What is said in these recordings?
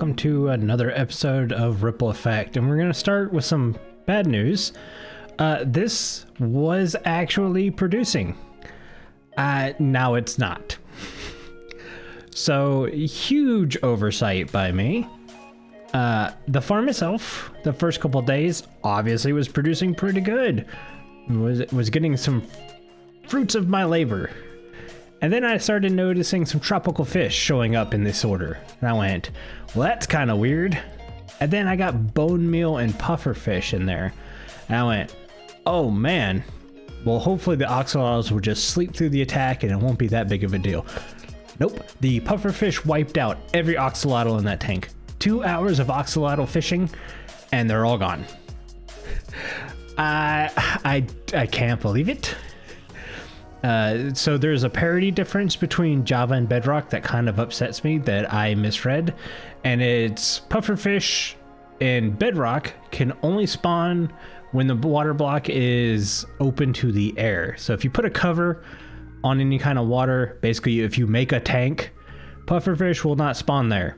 welcome to another episode of Ripple Effect, and we're going to start with some bad news. This was actually producing. Now it's not. So, huge oversight by me. The farm itself, the first couple days, obviously was producing pretty good. Was getting some fruits of my labor. And then I started noticing some tropical fish showing up in this order. And I went, well, that's kind of weird. And then I got bone meal and puffer fish in there. And I went, oh man. Well, hopefully the oxalotls will just sleep through the attack and it won't be that big of a deal. Nope. The puffer fish wiped out every oxalotl in that tank. 2 hours of oxalotl fishing and they're all gone. I can't believe it. So there's a parity difference between Java and Bedrock that kind of upsets me that I misread, and it's pufferfish in Bedrock can only spawn when the water block is open to the air. So if you put a cover on any kind of water, basically if you make a tank, pufferfish will not spawn there.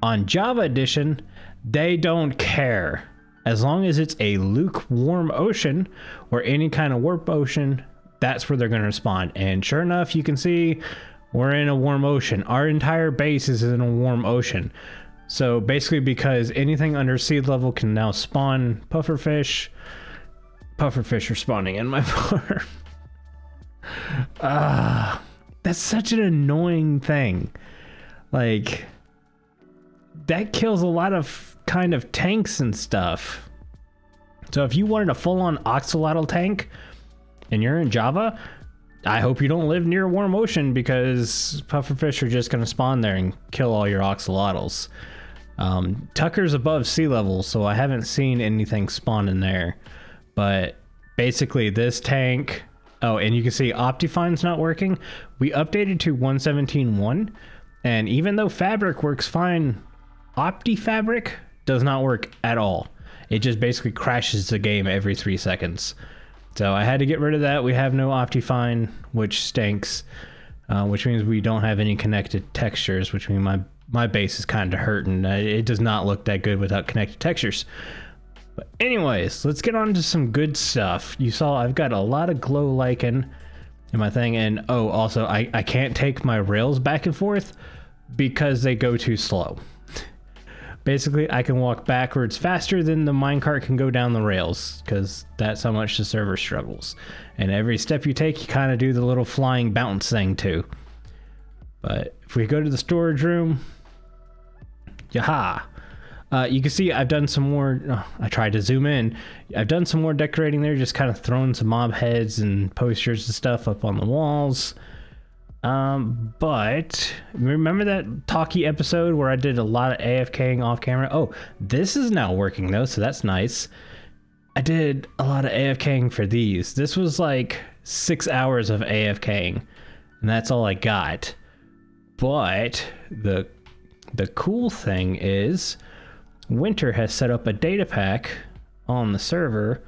On Java Edition, they don't care. As long as it's a lukewarm ocean or any kind of warp ocean, that's where they're going to spawn. And sure enough, you can see we're in a warm ocean. Our entire base is in a warm ocean. So basically, because anything under sea level can now spawn pufferfish, pufferfish are spawning in my farm. That's such an annoying thing. Like, that kills a lot of kind of tanks and stuff. So if you wanted a full-on oxalotl tank, and you're in Java, I hope you don't live near a warm ocean because pufferfish are just going to spawn there and kill all your oxalotls. Tucker's above sea level, so I haven't seen anything spawn in there. But basically this tank... Oh, and you can see Optifine's not working. We updated to 1.17.1, and even though Fabric works fine, OptiFabric does not work at all. It just basically crashes the game every 3 seconds. So I had to get rid of that. We have no Optifine, which stinks, which means we don't have any connected textures, which means my base is kind of hurting. It does not look that good without connected textures. But anyways, let's get on to some good stuff. You saw I've got a lot of glow lichen in my thing. And oh, also, I can't take my rails back and forth because they go too slow. Basically, I can walk backwards faster than the minecart can go down the rails, because that's how much the server struggles. And every step you take, you kind of do the little flying bounce thing too. But if we go to the storage room, yaha! You can see I've done some more, I tried to zoom in. I've done some more decorating there, just kind of throwing some mob heads and posters and stuff up on the walls. But remember that talkie episode where I did a lot of AFKing off camera? Oh, this is now working though, so that's nice. I did a lot of AFKing for these. This was like 6 hours of AFKing, and that's all I got. But the cool thing is Winter has set up a data pack on the server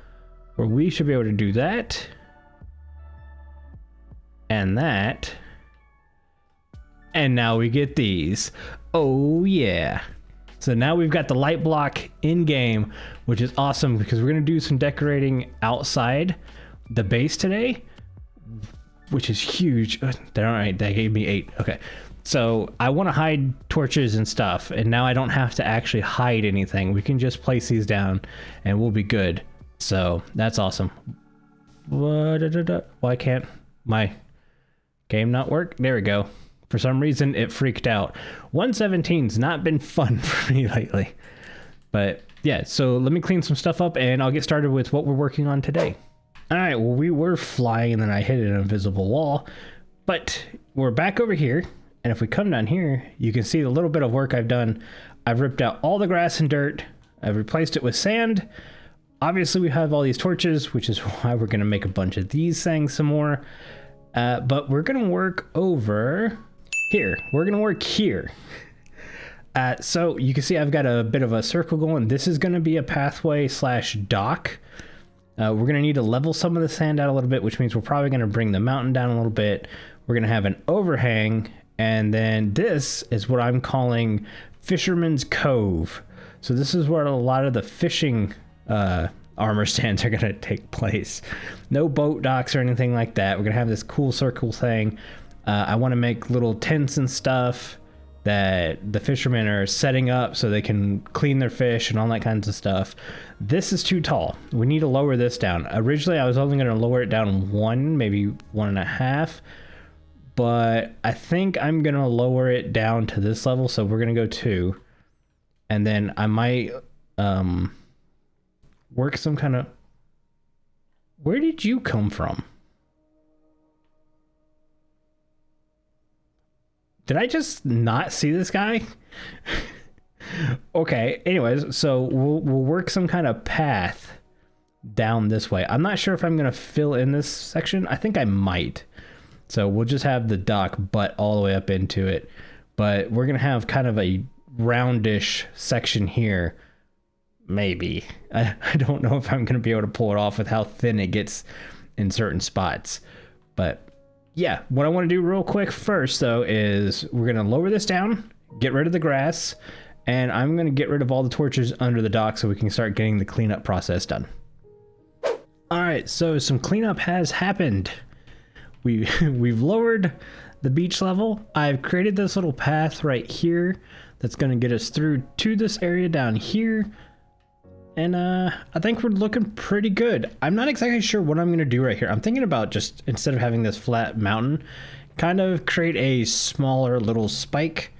where we should be able to do that and that. And now we get these. Oh yeah. So now we've got the light block in game, which is awesome because we're going to do some decorating outside the base today, which is huge. All right, that gave me 8. Okay. So I want to hide torches and stuff, and now I don't have to actually hide anything. We can just place these down and we'll be good. So that's awesome. Why can't my game not work? There we go. For some reason, it freaked out. 1.17's not been fun for me lately. But yeah, so let me clean some stuff up and I'll get started with what we're working on today. All right, well, we were flying and then I hit an invisible wall. But we're back over here. And if we come down here, you can see the little bit of work I've done. I've ripped out all the grass and dirt. I've replaced it with sand. Obviously, we have all these torches, which is why we're going to make a bunch of these things some more. But we're going to work over... here. We're going to work here. So you can see I've got a bit of a circle going. This is going to be a pathway / dock. We're going to need to level some of the sand out a little bit, which means we're probably going to bring the mountain down a little bit. We're going to have an overhang. And then this is what I'm calling Fisherman's Cove. So this is where a lot of the fishing armor stands are gonna take place. No boat docks or anything like that. We're gonna have this cool circle thing. I want to make little tents and stuff that the fishermen are setting up so they can clean their fish and all that kinds of stuff. This is too tall. We need to lower this down. Originally, I was only going to lower it down 1, maybe 1.5, but I think I'm going to lower it down to this level. So we're going to go 2, and then I might work some kind of... Where did you come from? Did I just not see this guy? Okay, anyways, so we'll work some kind of path down this way. I'm not sure if I'm going to fill in this section. I think I might. So we'll just have the dock butt all the way up into it. But we're going to have kind of a roundish section here. Maybe. I don't know if I'm going to be able to pull it off with how thin it gets in certain spots. But yeah, what I want to do real quick first, though, is we're going to lower this down, get rid of the grass, and I'm going to get rid of all the torches under the dock so we can start getting the cleanup process done. All right, so some cleanup has happened. We've lowered the beach level. I've created this little path right here that's going to get us through to this area down here. And I think we're looking pretty good. I'm not exactly sure what I'm going to do right here. I'm thinking about just, instead of having this flat mountain, kind of create a smaller little spike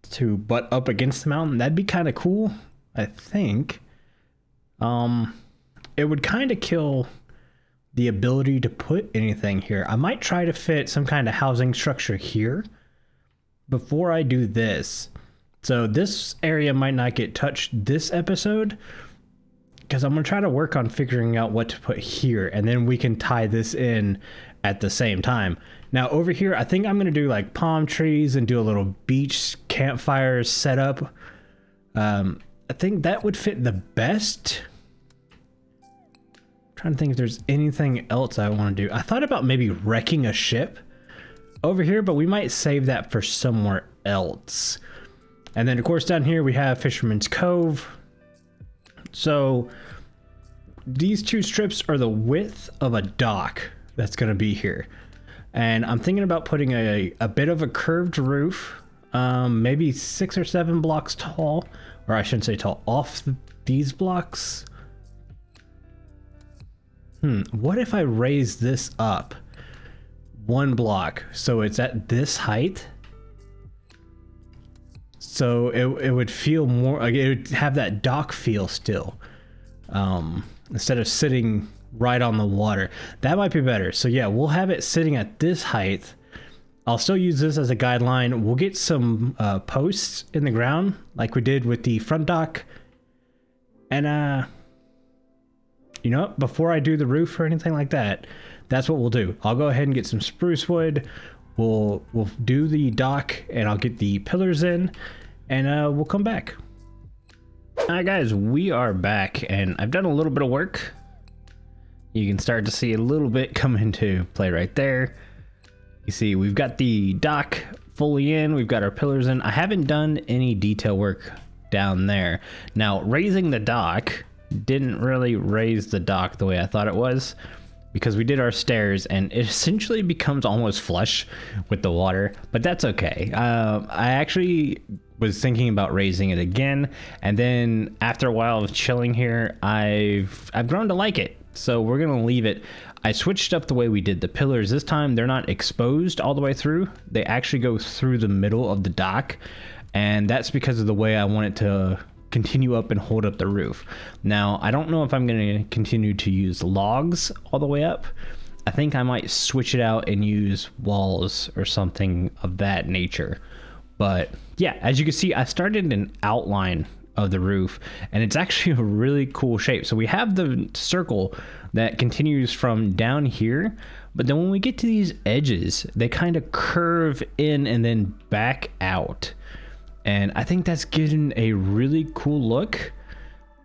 to butt up against the mountain. That'd be kind of cool, I think. It would kind of kill the ability to put anything here. I might try to fit some kind of housing structure here before I do this. So this area might not get touched this episode, because I'm going to try to work on figuring out what to put here, and then we can tie this in at the same time. Now over here, I think I'm going to do like palm trees and do a little beach campfire setup. I think that would fit the best. I'm trying to think if there's anything else I want to do. I thought about maybe wrecking a ship over here, but we might save that for somewhere else. And then of course down here we have Fisherman's Cove. So these two strips are the width of a dock that's going to be here. And I'm thinking about putting a bit of a curved roof, maybe 6 or 7 blocks tall, or I shouldn't say tall, off these blocks. What if I raise this up 1 block so it's at this height? So it would feel more like it would have that dock feel still, instead of sitting right on the water. That might be better. So yeah, we'll have it sitting at this height. I'll still use this as a guideline. We'll get some posts in the ground like we did with the front dock. And you know what? Before I do the roof or anything like that, that's what we'll do. I'll go ahead and get some spruce wood. We'll do the dock, and I'll get the pillars in, and we'll come back. All right, guys, we are back, and I've done a little bit of work. You can start to see a little bit come into play right there. You see, we've got the dock fully in. We've got our pillars in. I haven't done any detail work down there. Now, raising the dock didn't really raise the dock the way I thought it was, because we did our stairs and it essentially becomes almost flush with the water, but that's okay. I actually was thinking about raising it again, and then after a while of chilling here, I've grown to like it. So we're gonna leave it. I switched up the way we did the pillars this time. They're not exposed all the way through. They actually go through the middle of the dock, and that's because of the way I want it to continue up and hold up the roof. Now, I don't know if I'm going to continue to use logs all the way up. I think I might switch it out and use walls or something of that nature. But yeah, as you can see, I started an outline of the roof, and it's actually a really cool shape. So we have the circle that continues from down here, but then when we get to these edges, they kind of curve in and then back out. And I think that's getting a really cool look.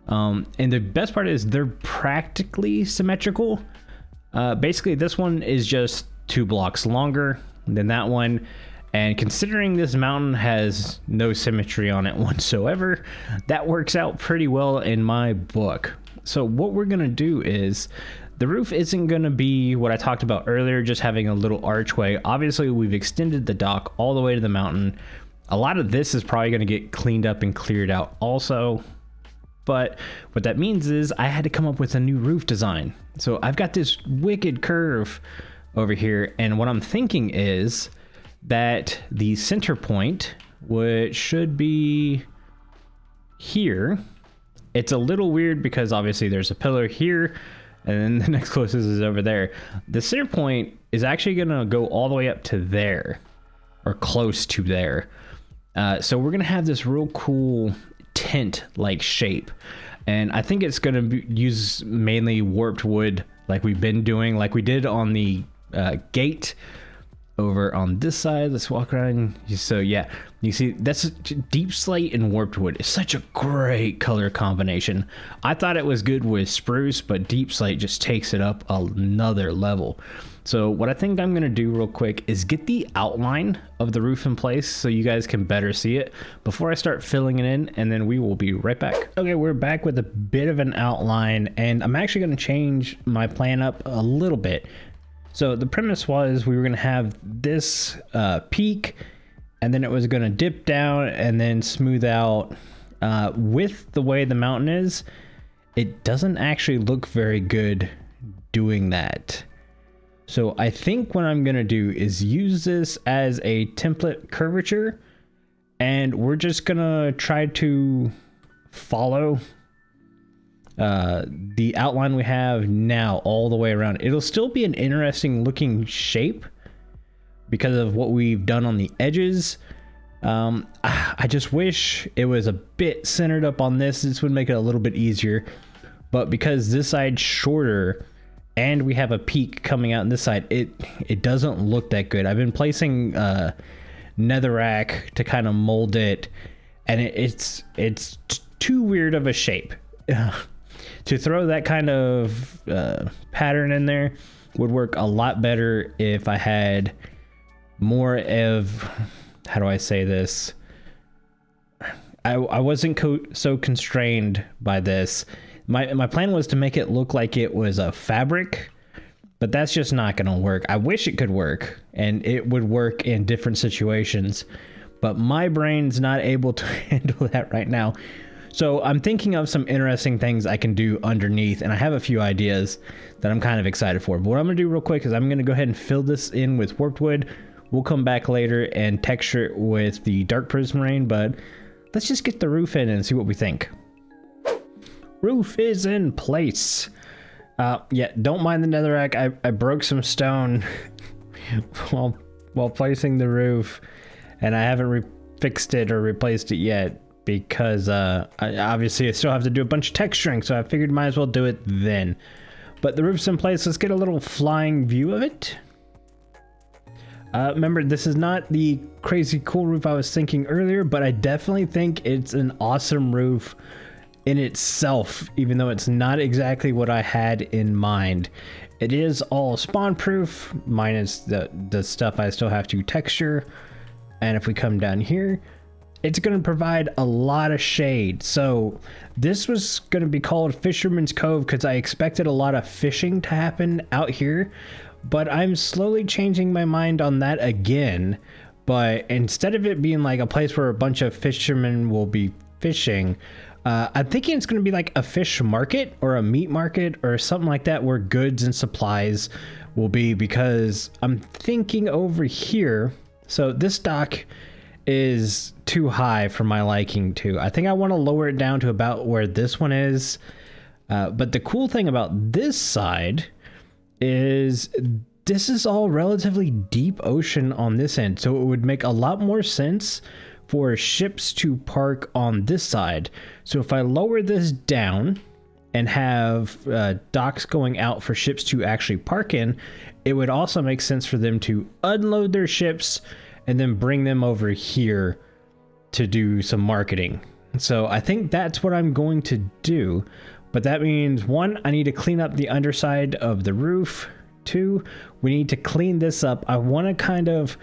And the best part is they're practically symmetrical. Basically, this one is just 2 blocks longer than that one. And considering this mountain has no symmetry on it whatsoever, that works out pretty well in my book. So what we're gonna do is, the roof isn't gonna be what I talked about earlier, just having a little archway. Obviously, we've extended the dock all the way to the mountain. A lot of this is probably gonna get cleaned up and cleared out also. But what that means is I had to come up with a new roof design. So I've got this wicked curve over here, and what I'm thinking is that the center point, which should be here, it's a little weird because obviously there's a pillar here, and then the next closest is over there. The center point is actually gonna go all the way up to there, or close to there. So we're gonna have this real cool tent-like shape, and I think it's gonna use mainly warped wood, like we've been doing, like we did on the gate over on this side. Let's walk around. So yeah, you see that's deep slate and warped wood. It's such a great color combination. I thought it was good with spruce, but deep slate just takes it up another level. So what I think I'm gonna do real quick is get the outline of the roof in place so you guys can better see it before I start filling it in, and then we will be right back. Okay, we're back with a bit of an outline, and I'm actually gonna change my plan up a little bit. So the premise was we were gonna have this peak, and then it was gonna dip down and then smooth out. With the way the mountain is, it doesn't actually look very good doing that. So I think what I'm gonna do is use this as a template curvature, and we're just gonna try to follow the outline we have now all the way around. It'll still be an interesting looking shape because of what we've done on the edges. I just wish it was a bit centered up on this. This would make it a little bit easier, but because this side's shorter and we have a peak coming out on this side, it doesn't look that good. I've been placing netherrack to kind of mold it, and it's too weird of a shape. To throw that kind of pattern in there would work a lot better if I had more of, how do I say this? I wasn't so constrained by this. My plan was to make it look like it was a fabric, but that's just not gonna work. I wish it could work, and it would work in different situations, but my brain's not able to handle that right now. So I'm thinking of some interesting things I can do underneath, and I have a few ideas that I'm kind of excited for. But what I'm gonna do real quick is I'm gonna go ahead and fill this in with warped wood. We'll come back later and texture it with the dark prismarine, but let's just get the roof in and see what we think. Roof is in place. Yeah, don't mind the netherrack. I broke some stone while placing the roof, and I haven't fixed it or replaced it yet, because obviously I still have to do a bunch of texturing, so I figured might as well do it then. But the roof's in place. Let's get a little flying view of it. Remember, this is not the crazy cool roof I was thinking earlier, but I definitely think it's an awesome roof in itself, even though it's not exactly what I had in mind. It is all spawn proof, minus the stuff I still have to texture. And if we come down here, it's going to provide a lot of shade. So this was going to be called Fisherman's Cove because I expected a lot of fishing to happen out here, but I'm slowly changing my mind on that again. But instead of it being like a place where a bunch of fishermen will be fishing, I'm thinking it's going to be like a fish market or a meat market or something like that, where goods and supplies will be, because I'm thinking over here. So this dock is too high for my liking too. I think I want to lower it down to about where this one is. But the cool thing about this side is this is all relatively deep ocean on this end. So it would make a lot more sense for ships to park on this side. So if I lower this down and have docks going out for ships to actually park in, it would also make sense for them to unload their ships and then bring them over here to do some marketing. So I think that's what I'm going to do. But that means, one, I need to clean up the underside of the roof. Two, we need to clean this up. I want to kind of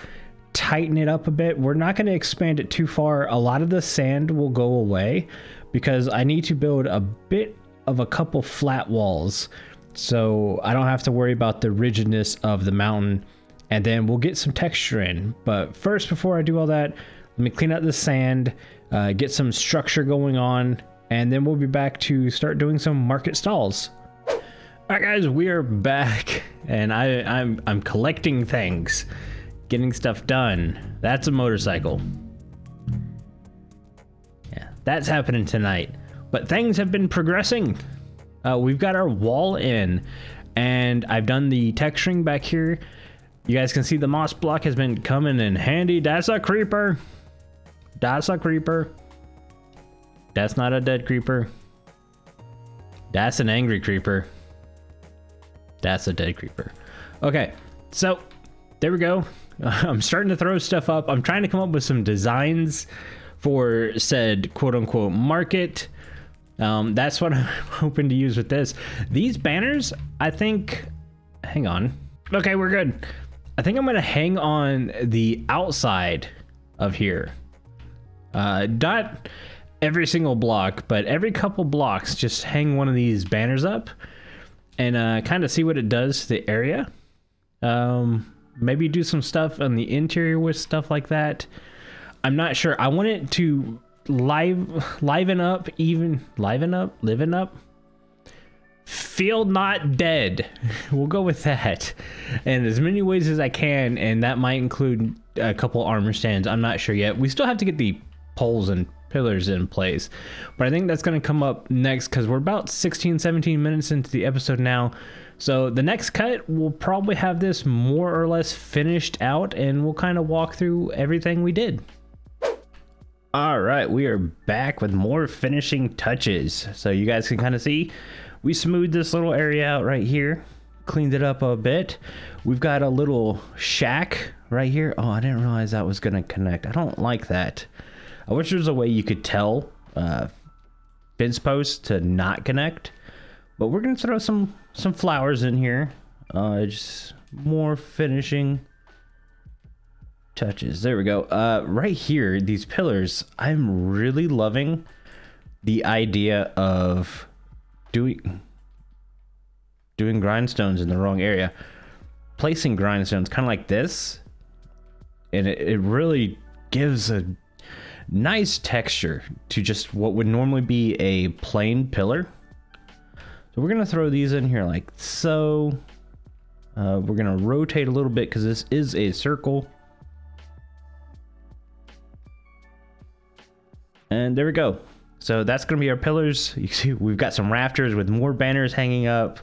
tighten it up a bit. We're not going to expand it too far. A lot of the sand will go away because I need to build a bit of a couple flat walls so I don't have to worry about the rigidness of the mountain, and then we'll get some texture in. But first, before I do all that, let me clean out the sand, get some structure going on, and then we'll be back to start doing some market stalls. All right, guys, we are back, and I'm collecting things, getting stuff done. That's a motorcycle. Yeah, that's happening tonight. But things have been progressing. We've got our wall in, and I've done the texturing back here. You guys can see the moss block has been coming in handy. That's a creeper. That's a creeper. That's not a dead creeper. That's an angry creeper. That's a dead creeper. Okay, so there we go. I'm starting to throw stuff up. I'm trying to come up with some designs for said quote-unquote market. That's what I'm hoping to use with this. These banners, I think... Hang on. Okay, we're good. I think I'm going to hang on the outside of here. Not every single block, but every couple blocks, just hang one of these banners up and kind of see what it does to the area. Maybe do some stuff on the interior with stuff like that. I'm not sure. I want it to liven up, feel not dead. We'll go with that. And as many ways as I can, and that might include a couple armor stands. I'm not sure yet. We still have to get the poles and pillars in place, but I think that's going to come up next because we're about 16-17 minutes into the episode now. So the next cut, we'll probably have this more or less finished out, and we'll kind of walk through everything we did. All right, we are back with more finishing touches. So you guys can kind of see, we smoothed this little area out right here, cleaned it up a bit. We've got a little shack right here. Oh, I didn't realize that was gonna connect. I don't like that. I wish there was a way you could tell fence posts to not connect, but we're gonna throw some flowers in here. Just more finishing touches. There we go. Right here, these pillars, I'm really loving the idea of doing grindstones in the wrong area, placing grindstones kind of like this, and it really gives a nice texture to just what would normally be a plain pillar. So we're gonna throw these in here like so. We're gonna rotate a little bit because this is a circle. And there we go. So that's going to be our pillars. You see, we've got some rafters with more banners hanging up.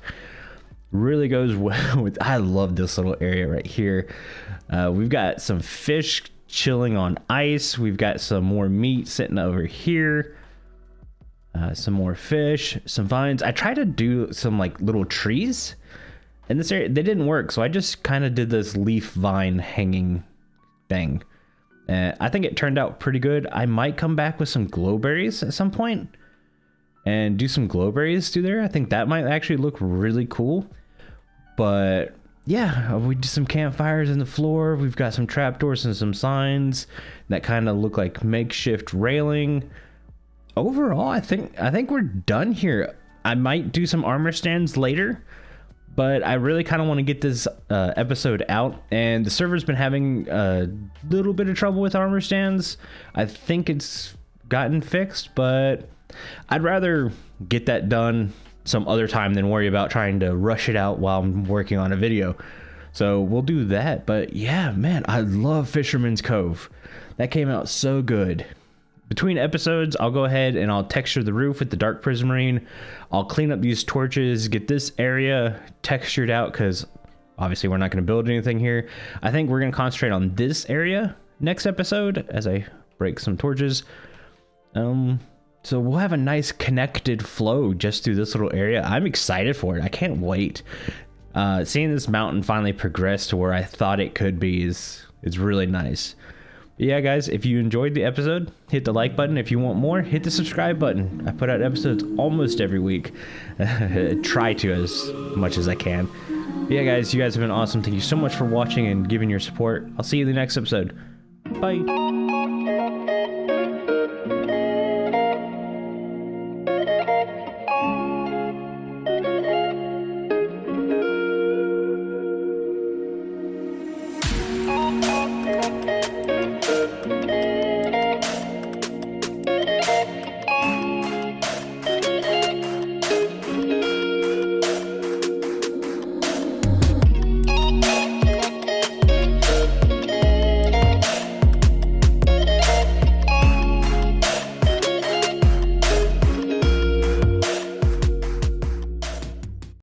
Really goes well with... I love this little area right here. We've got some fish chilling on ice. We've got some more meat sitting over here. Some more fish, some vines. I tried to do some like little trees in this area. They didn't work, so I just kind of did this leaf vine hanging thing. I think it turned out pretty good. I might come back with some glowberries at some point and do some glowberries through there. I think that might actually look really cool. But yeah, we did some campfires in the floor. We've got some trapdoors and some signs that kind of look like makeshift railing. Overall, I think we're done here. I might do some armor stands later, but I really kind of want to get this episode out, and the server's been having a little bit of trouble with armor stands. I think it's gotten fixed, but I'd rather get that done some other time than worry about trying to rush it out while I'm working on a video. So we'll do that. But yeah, man, I love Fisherman's Cove. That came out so good. Between episodes, I'll go ahead and I'll texture the roof with the dark prismarine. I'll clean up these torches, get this area textured out because obviously we're not going to build anything here. I think we're going to concentrate on this area next episode as I break some torches. So we'll have a nice connected flow just through this little area. I'm excited for it. I can't wait. Seeing this mountain finally progress to where I thought it could be is really nice. Yeah, guys, if you enjoyed the episode, hit the like button. If you want more, hit the subscribe button. I put out episodes almost every week. Try to as much as I can. But yeah, guys, you guys have been awesome. Thank you so much for watching and giving your support. I'll see you in the next episode. Bye.